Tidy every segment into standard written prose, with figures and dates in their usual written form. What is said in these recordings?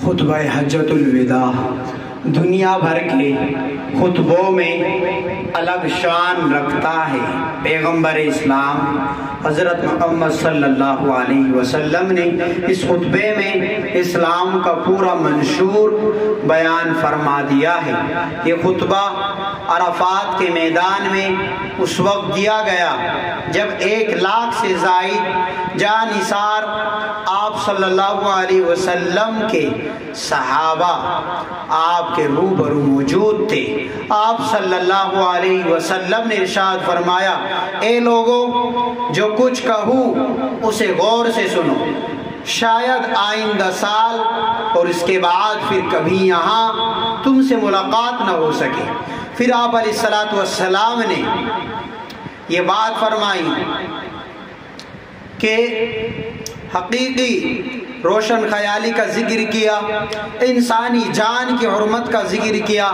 خطبہ حجۃ الوداع دنیا بھر کے خطبوں میں الگ شان رکھتا ہے۔ پیغمبر اسلام حضرت محمد صلی اللہ علیہ وسلم نے اس خطبے میں اسلام کا پورا منشور بیان فرما دیا ہے۔ یہ خطبہ عرفات کے میدان میں اس وقت دیا گیا جب 1,00,000 سے زائد جانثار آپ صلی اللہ علیہ وسلم کے صحابہ آپ کے روبرو موجود تھے۔ آپ صلی اللہ علیہ وسلم نے ارشاد فرمایا، اے لوگوں، جو کچھ کہوں اسے غور سے سنو، شاید آئندہ سال اور اس کے بعد پھر کبھی یہاں تم سے ملاقات نہ ہو سکے۔ پھر آپ علیہ الصلوۃ والسلام نے یہ بات فرمائی کہ حقیقی روشن خیالی کا ذکر کیا، انسانی جان کی حرمت کا ذکر کیا،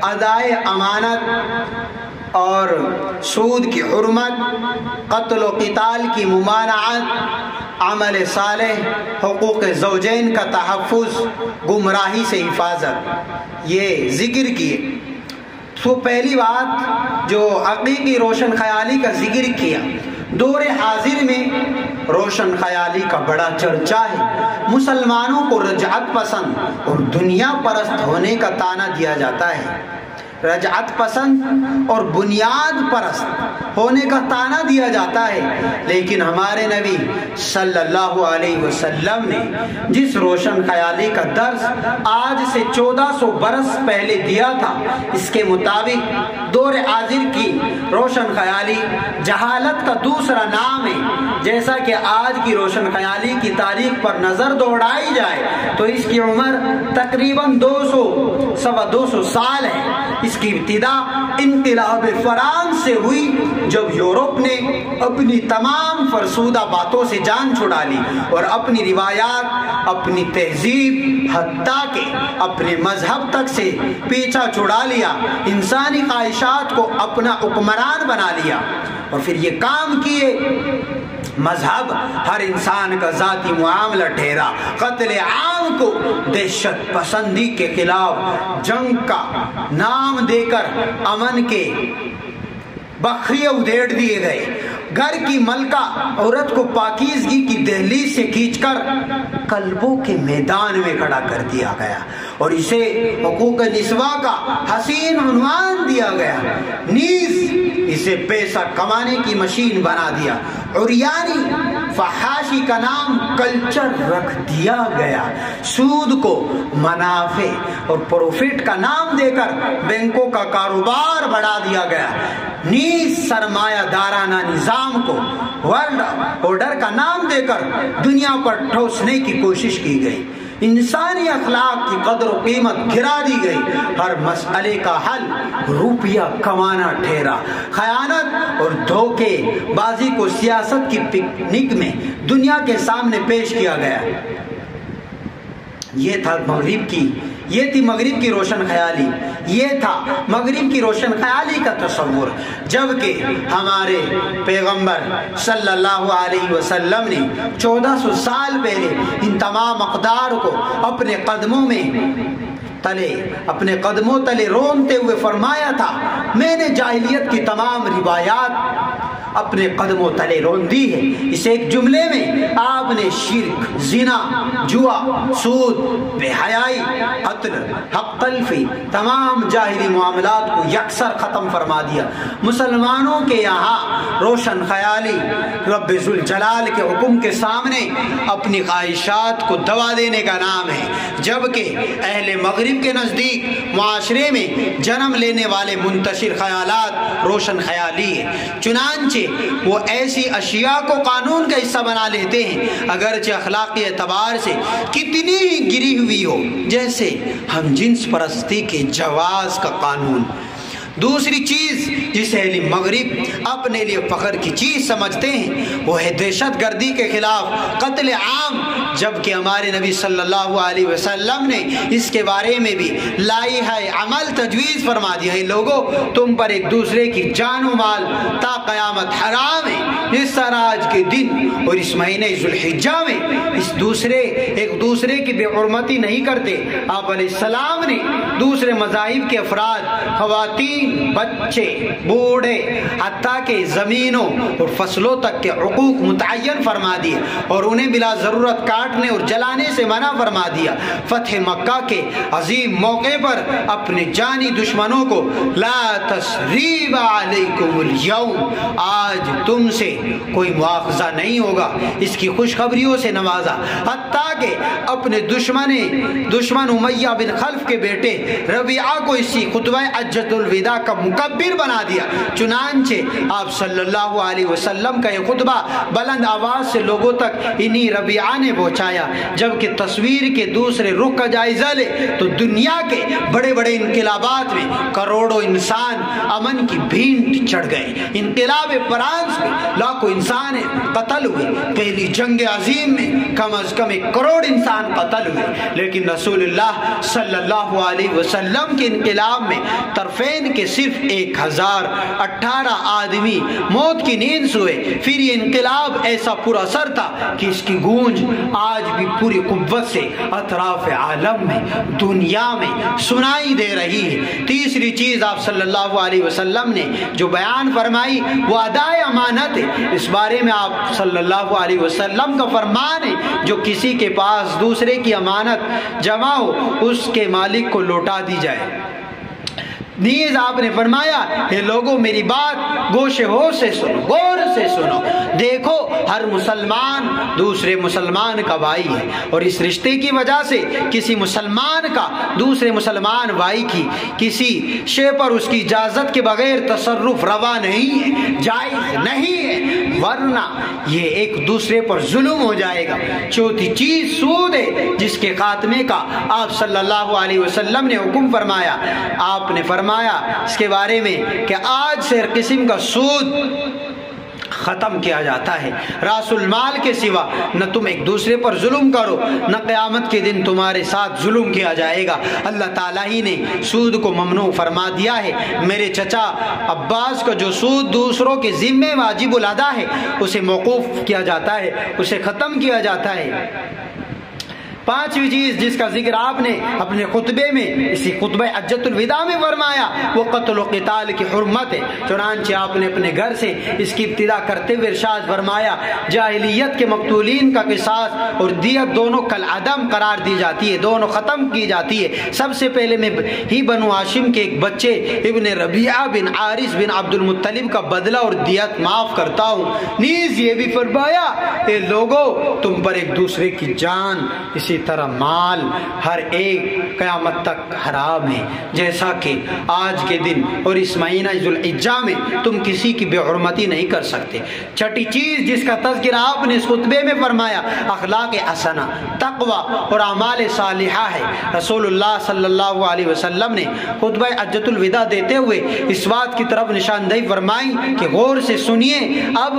ادائے امانت اور سود کی حرمت، قتل و قتال کی ممانعت، عمل صالح، حقوق زوجین کا تحفظ، گمراہی سے حفاظت، یہ ذکر کیے۔ تو پہلی بات جو حقیقی روشن خیالی کا ذکر کیا، دور حاضر میں روشن خیالی کا بڑا چرچا ہے۔ مسلمانوں کو رجعت پسند اور دنیا پرست ہونے کا طعنہ دیا جاتا ہے۔ رجعت پسند اور بنیاد پرست ہونے کا طعنہ دیا جاتا ہے، لیکن ہمارے نبی صلی اللہ علیہ وسلم نے جس روشن خیالی کا درس آج سے 1400 برس پہلے دیا تھا، اس کے مطابق دور حاضر کی روشن خیالی جہالت کا دوسرا نام ہے۔ جیسا کہ آج کی روشن خیالی کی تاریخ پر نظر دوڑائی جائے تو اس کی عمر تقریباً 200 سال ہے۔ اس کی ابتدا انقلاب فرانس سے ہوئی، جب یورپ نے اپنی تمام فرسودہ باتوں سے جان چھڑا لی اور اپنی روایات، اپنی تہذیب، حتیٰ کہ اپنے مذہب تک سے پیچھا چھڑا لیا، انسانی خواہشات کو اپنا حکمران بنا لیا اور پھر یہ کام کیے۔ مذہب ہر انسان کا ذاتی معاملہ ٹھہرا، قتل عام کو دہشت پسندی کے خلاف جنگ کا نام دے کر امن کے بخریے ادھیڑ دیے گئے۔ گھر کی ملکہ عورت کو پاکیزگی کی دہلیز سے کھینچ کر قلبوں کے میدان میں کھڑا کر دیا گیا اور اسے حقوق نسواں کا حسین عنوان دیا گیا، نیز اسے پیسہ کمانے کی مشین بنا دیا۔ عریانی فحاشی کا نام کلچر رکھ دیا گیا، سود کو منافع اور پروفٹ کا نام دے کر بینکوں کا کاروبار بڑھا دیا گیا، نیز سرمایہ دارانہ نظام کو ورلڈ آرڈر کا نام دے کر دنیا پر ٹھوسنے کی کوشش کی گئی۔ انسانی اخلاق کی قدر و قیمت گرا دی گئی، ہر مسئلے کا حل روپیہ کمانا ٹھہرا، خیانت اور دھوکے بازی کو سیاست کی پکنک میں دنیا کے سامنے پیش کیا گیا۔ یہ تھی مغرب کی روشن خیالی، یہ تھا مغرب کی روشن خیالی کا تصور، جبکہ ہمارے پیغمبر صلی اللہ علیہ وسلم نے 1400 سال پہلے ان تمام اقدار کو اپنے قدموں تلے رونتے ہوئے فرمایا تھا، میں نے جاہلیت کی تمام روایات اپنے قدموں تلے رون دی ہے۔ اس ایک جملے میں آپ نے شرک، زنا، جوا، سود، بے حیائی، قتل، حق تلفی، تمام جاہلی معاملات کو یکسر ختم فرما دیا۔ مسلمانوں کے یہاں روشن خیالی رب ذوالجلال کے حکم کے سامنے اپنی خواہشات کو دوا دینے کا نام ہے، جبکہ اہل مغرب کے نزدیک معاشرے میں جنم لینے والے منتشر خیالات روشن خیالی ہے۔ چنانچہ وہ ایسی اشیاء کو قانون کا حصہ بنا لیتے ہیں اگرچہ اخلاقی اعتبار سے کتنی ہی گری ہوئی ہو، جیسے ہم جنس پرستی کے جواز کا قانون۔ دوسری چیز جسے اہل مغرب اپنے لیے فخر کی چیز سمجھتے ہیں، وہ ہے دہشت گردی کے خلاف قتل عام، جبکہ ہمارے نبی صلی اللہ علیہ وسلم نے اس کے بارے میں بھی لائحہ عمل تجویز فرما دیا ہے، لوگوں تم پر ایک دوسرے کی جان و مال تا قیامت حرام ہے۔ اس طرح آج کے دن اور اس مہینے ذوالحجہ میں ایک دوسرے کی بے حرمتی نہیں کرتے۔ آپ علیہ السلام نے دوسرے مذاہب کے افراد، خواتین، بچے، بوڑھے، حتیٰ کہ زمینوں اور فصلوں تک کے حقوق متعین فرما دیے اور انہیں بلا ضرورت کاٹنے اور جلانے سے منع فرما دیا۔ فتح مکہ کے عظیم موقع پر اپنے جانی دشمنوں کو لا تثریب علیکم اليوم، آج تم سے کوئی مواخذہ نہیں ہوگا، اس کی خوشخبریوں سے نوازا۔ حتیٰ کہ اپنے دشمن امیہ بن خلف کے بیٹے ربیعہ کو اسی خطبہ حجۃ الوداع کا مکبر بنا دیا۔ چنانچہ آپ صلی اللہ علیہ وسلم کا یہ خطبہ بلند آواز سے لوگوں تک انہی ربیعہ نے پہنچایا۔ جبکہ تصویر کے دوسرے رخ کا جائزہ لے تو دنیا کے بڑے بڑے انقلابات میں کروڑوں انسان امن کی بھینٹ چڑھ گئے۔ انقلاب فرانس میں لاکھوں انسان قتل ہوئے، پہلی جنگ عظیم میں کم از کم 1 کروڑ انسان قتل ہوئے، لیکن رسول اللہ صلی اللہ علیہ وسلم کے انقلاب میں طرفین کے صرف 1018 آدمی موت کی نیند سوئے۔ پھر یہ انقلاب ایسا پر اثر تھا کہ اس کی گونج آج بھی پوری قوت سے اطراف عالم میں، دنیا میں سنائی دے رہی ہے۔ تیسری چیز آپ صلی اللہ علیہ وسلم نے جو بیان فرمائی وہ ادائے امانت ہے۔ اس بارے میں آپ صلی اللہ علیہ وسلم کا فرمان ہے، جو کسی کے پاس دوسرے کی امانت جمع ہو اس کے مالک کو لوٹا دی جائے۔ نیز آپ نے فرمایا، اے لوگوں میری بات گوش ہوش سے سنو، غور سے سنو، دیکھو ہر مسلمان دوسرے مسلمان کا بھائی ہے، اور اس رشتے کی وجہ سے کسی مسلمان کا دوسرے مسلمان بھائی کی کسی شے پر اس کی اجازت کے بغیر تصرف روا نہیں ہے، جائز نہیں ہے، ورنہ یہ ایک دوسرے پر ظلم ہو جائے گا۔ چوتھی چیز سود ہے، جس کے خاتمے کا آپ صلی اللہ علیہ وسلم نے حکم فرمایا۔ آپ نے فرمایا اس کے بارے میں کہ آج سے ہر قسم کا سود ختم کیا جاتا ہے، راس المال کے سوا نہ تم ایک دوسرے پر ظلم کرو، نہ قیامت کے دن تمہارے ساتھ ظلم کیا جائے گا۔ اللہ تعالیٰ ہی نے سود کو ممنوع فرما دیا ہے۔ میرے چچا عباس کا جو سود دوسروں کے ذمے واجب الادا ہے اسے موقوف کیا جاتا ہے، اسے ختم کیا جاتا ہے۔ پانچویں چیز جس کا ذکر آپ نے اپنے خطبے میں اسی خطبہ حجۃ الوداع میں فرمایا وہ قتل و قتال کی حرمت ہے۔ چنانچہ آپ نے اپنے گھر سے اس کی ابتدا کرتے ہوئے ارشاد فرمایا، جاہلیت کے مقتولین کا قصاص اور دیت دونوں کالعدم قرار دی جاتی ہے، دونوں ختم کی جاتی ہے۔ سب سے پہلے میں ہی بنو ہاشم کے ایک بچے ابن ربیعہ بن عارث بن عبد المطلب کا بدلہ اور دیت معاف کرتا ہوں۔ نیز یہ بھی فرمایا، اے لوگوں تم پر ایک دوسرے کی جان اسی طرح مال ہر ایک قیامت تک حرام ہے، جیسا کہ آج کے دن اور اس مہینہ ذوالحجہ میں تم کسی کی بے حرمتی نہیں کر سکتے۔ چھٹی چیز جس کا تذکرہ آپ نے اس خطبے میں فرمایا اخلاق حسنہ، تقوی اور اعمال صالحہ ہے۔ رسول اللہ صلی اللہ علیہ وسلم نے خطبہ حجۃ الوداع دیتے ہوئے اس بات کی طرف نشاندہی فرمائی کہ غور سے سنیے، اب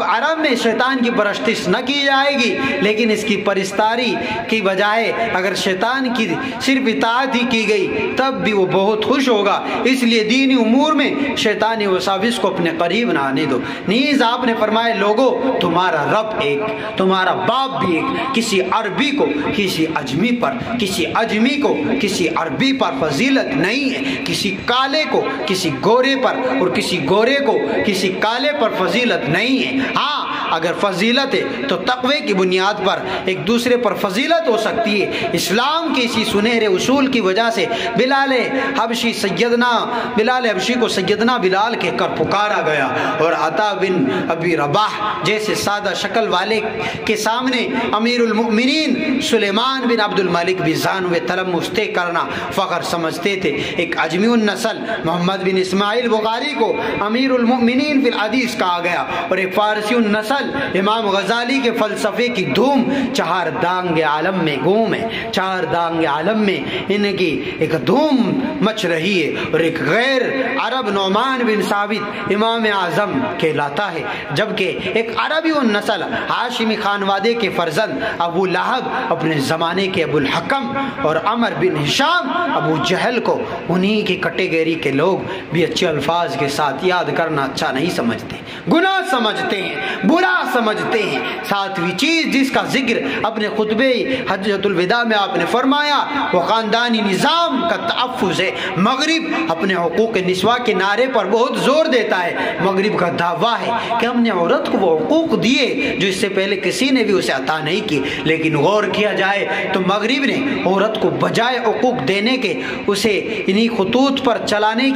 عرب میں شیطان کی پرستش نہ کی جائے گی، لیکن اس کی پرستاری کی بجائے اگر شیطان کی صرف اطاعت ہی کی گئی تب بھی وہ بہت خوش ہوگا، اس لیے دینی امور میں شیطانی وساوس کو اپنے قریب نہ آنے دو۔ نیز آپ نے فرمایا، لوگوں تمہارا رب ایک، تمہارا باپ بھی ایک، کسی عربی کو کسی اجمی پر، کسی اجمی کو کسی عربی پر فضیلت نہیں ہے، کسی کالے کو کسی گورے پر اور کسی گورے کو کسی کالے پر فضیلت نہیں ہے۔ ہاں اگر فضیلت ہے تو تقوی کی بنیاد پر ایک دوسرے پر فضیلت ہو سکتی ہے۔ اسلام کے اسی سنہرے اصول کی وجہ سے بلال حبشی کو سیدنا بلال کہہ کر پکارا گیا، اور عطا بن ابی رباح جیسے سادہ شکل والے کے سامنے امیر المؤمنین سلیمان بن عبد الملک بزان و تلمس کرنا فخر سمجھتے تھے۔ ایک اجمی النسل محمد بن اسماعیل بخاری کو امیر المؤمنین فی الحدیث کہا گیا، اور ایک فارسی النسل نسل امام غزالی کے فلسفے کی دھوم چار دانگ عالم میں گوم ہے، چار دانگ عالم میں ان کی ایک دھوم مچ رہی ہے، اور ایک غیر عرب نعمان بن ثابت امام اعظم کہلاتا ہے، جبکہ ایک عربی النسل ہاشمی خانوادے کے فرزند ابو لہب اپنے زمانے کے ابو الحکم اور عمر بن ہشام ابو جہل کو انہی کی کیٹیگری کے لوگ بھی اچھے الفاظ کے ساتھ یاد کرنا اچھا نہیں سمجھتے، گناہ سمجھتے ہیں، برا سمجھتے ہیں۔ ساتویں چیز جس کا ذکر اپنے خطبے حجۃ الوداع میں آپ نے فرمایا وہ خاندانی نظام کا تحفظ ہے۔ مغرب اپنے حقوق نسواء کے نعرے پر بہت زور دیتا ہے۔ مغرب کا دعویٰ ہے کہ ہم نے عورت کو وہ حقوق دیے جو اس سے پہلے کسی نے بھی اسے عطا نہیں کی، لیکن غور کیا جائے تو مغرب نے عورت کو بجائے حقوق دینے کے اسے انہی خطوط پر چلانے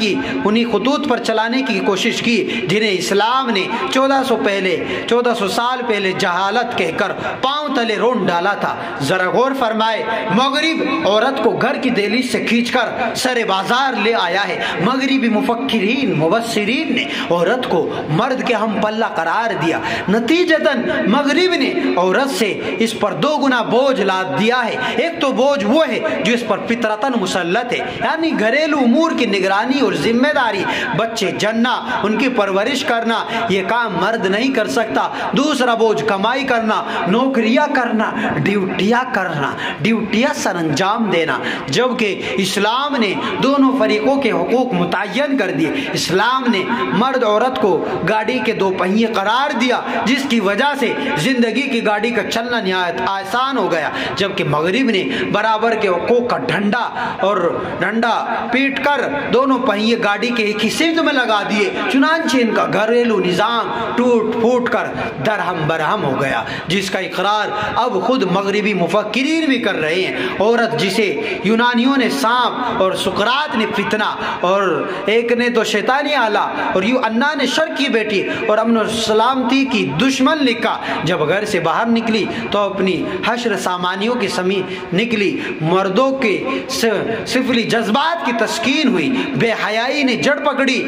کی کوشش کی جنہیں اسلام نے 1400 سال پہلے جہالت کہہ کر پاؤں تلے رون ڈالا تھا۔ ذرا غور فرمائے، مغرب عورت کو گھر کی دہلیز سے کھینچ کر سر بازار لے آیا ہے۔ مغربی مفکرین مبصرین نے عورت کو مرد کے ہم پلہ قرار دیا، نتیجتاً مغرب نے عورت سے اس پر دو گنا بوجھ لاد دیا ہے۔ ایک تو بوجھ وہ ہے جو اس پر فطرتاً مسلط ہے، یعنی گھریلو امور کی نگرانی اور ذمہ داری، بچے جننا، ان کی پرورش کرنا، یہ کام مرد نہیں کر سکتا۔ دوسرا بوجھ کمائی کرنا، نوکریاں کرنا، ڈیوٹیاں سر انجام دینا، جبکہ اسلام نے دونوں فریقوں کے حقوق متعین کر دیے۔ اسلام نے مرد عورت کو گاڑی کے دو پہیے قرار دیا، جس کی وجہ سے زندگی کی گاڑی کا چلنا نہایت آسان ہو گیا، جبکہ مغرب نے برابر کے حقوق کا ڈنڈا پیٹ کر دونوں پہیے گاڑی کے ایک ہی سمت میں لگا دیے، چنانچہ ان کا گھریلو نظام ٹوٹ پھوٹ کر درہم برہم ہو گیا، جس کا اقرار اب خود مغربی مفکرین بھی کر رہے ہیں۔ عورت جسے یونانیوں نے سانپ اور سقراط نے فتنہ اور ایک نے تو شیطانی آلہ اور یوں انا نے شر کی بیٹی اور امن و سلامتی کی دشمن لکھا، جب گھر سے باہر نکلی تو اپنی حشر سامانیوں کی سمیت نکلی، مردوں کے سفلی جذبات کی تسکین ہوئی، بے حیائی نے جڑ پکڑی،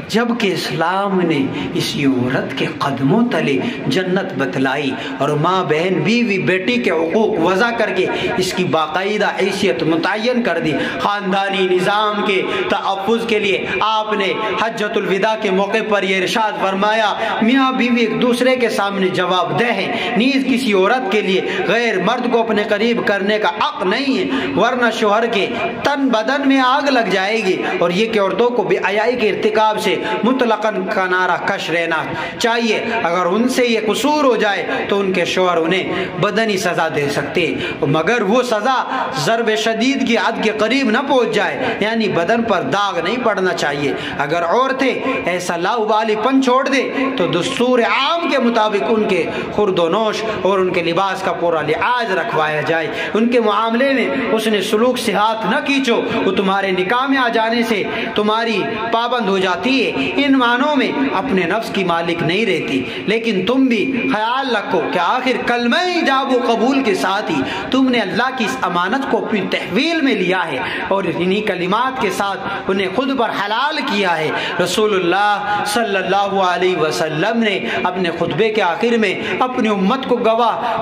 جبکہ اسلام نے اسی عورت کے قدموں تلے جنت بتلائی اور ماں بہن بیوی بیٹی کے حقوق وضع کر کے اس کی باقاعدہ حیثیت متعین کر دی۔ خاندانی نظام کے تحفظ کے لیے آپ نے حجۃ الوداع کے موقع پر یہ ارشاد فرمایا، میاں بیوی ایک دوسرے کے سامنے جواب دہ ہیں، نیز کسی عورت کے لیے غیر مرد کو اپنے قریب کرنے کا حق نہیں ہے، ورنہ شوہر کے تن بدن میں آگ لگ جائے گی، اور یہ کہ عورتوں کو بے حیائی کے ارتکاب سے مطلقاً کنارہ کش رہنا چاہیے۔ اگر ان سے یہ قصور ہو جائے تو ان کے شوہر انہیں بدنی سزا دے سکتے ہیں، مگر وہ سزا ضرب شدید کی حد کے قریب نہ پہنچ جائے، یعنی بدن پر داغ نہیں پڑنا چاہیے۔ اگر عورتیں ایسا لاؤبالی پن چھوڑ دے تو دستور عام کے مطابق ان کے خورد و نوش اور ان کے لباس کا پورا لحاظ رکھوایا جائے، ان کے معاملے میں اس نے سلوک سے ہاتھ نہ کھینچو، وہ تمہارے نکاح میں آ جانے سے تمہاری پابند ہو جاتی ہے۔ ان معنوں میں اپنے نفس کی مالک نہیں رہتی، لیکن تم بھی خیال رکھو کہ آخر کلمہ ایجاب و قبول کے ساتھ ہی تم نے اللہ کی اس امانت کو اپنی تحویل میں لیا ہے اور انہی کلمات کے ساتھ انہیں خود پر حلال کیا ہے۔ رسول اللہ صلی اللہ علیہ وسلم نے اپنے خطبے کے آخر میں اپنی امت کو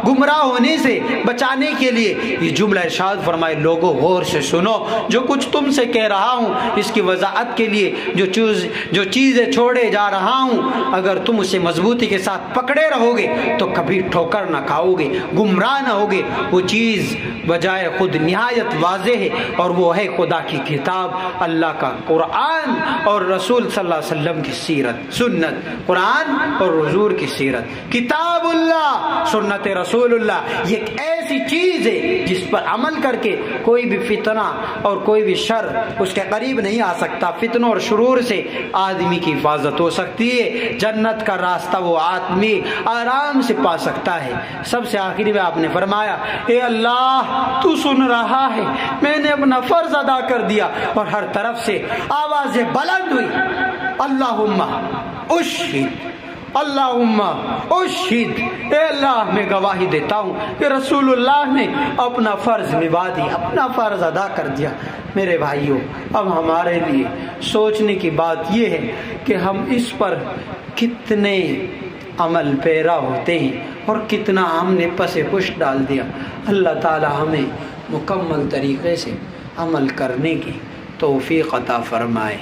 گمراہ ہونے سے بچانے کے لیے یہ جملہ ارشاد فرمائے، لوگوں غور سے سنو، جو کچھ تم سے کہہ رہا ہوں اس کی وضاحت کے لیے جو چیزیں چھوڑے جا رہا ہوں، اگر تم اسے مضبوطی کے ساتھ پکڑے رہو گے تو کبھی ٹھوکر نہ کھاؤ گے، گمراہ نہ ہوگے۔ وہ چیز بجائے خود نہایت واضح ہے، اور وہ ہے خدا کی کتاب، اللہ کا قرآن اور رسول صلی اللہ علیہ وسلم کی سیرت، سنت، قرآن اور حضور کی سیرت، کتاب اللہ، سنت رسول اللہ۔ یہ ایک ایسی چیز ہے جس پر عمل کر کے کوئی بھی فتنہ اور کوئی بھی شر اس کے قریب نہیں آ سکتا۔ فتنوں اور شرور سے آدمی کی حفاظت ہو سکتی ہے، جنت کا راستہ وہ آدمی آرام سے پا سکتا ہے۔ سب سے آخری میں آپ نے فرمایا، اے اللہ تو سن رہا ہے، میں نے اپنا فرض ادا کر دیا، اور ہر طرف سے آوازیں بلند ہوئی، اللہم اشہد، اللہم اشہد، اے اللہ میں گواہی دیتا ہوں کہ رسول اللہ نے اپنا فرض نبھا دیا، اپنا فرض ادا کر دیا۔ میرے بھائیوں، اب ہمارے لیے سوچنے کی بات یہ ہے کہ ہم اس پر کتنے عمل پیرا ہوتے ہیں اور کتنا ہم نے پس پش ڈال دیا۔ اللہ تعالی ہمیں مکمل طریقے سے عمل کرنے کی توفیق عطا فرمائے۔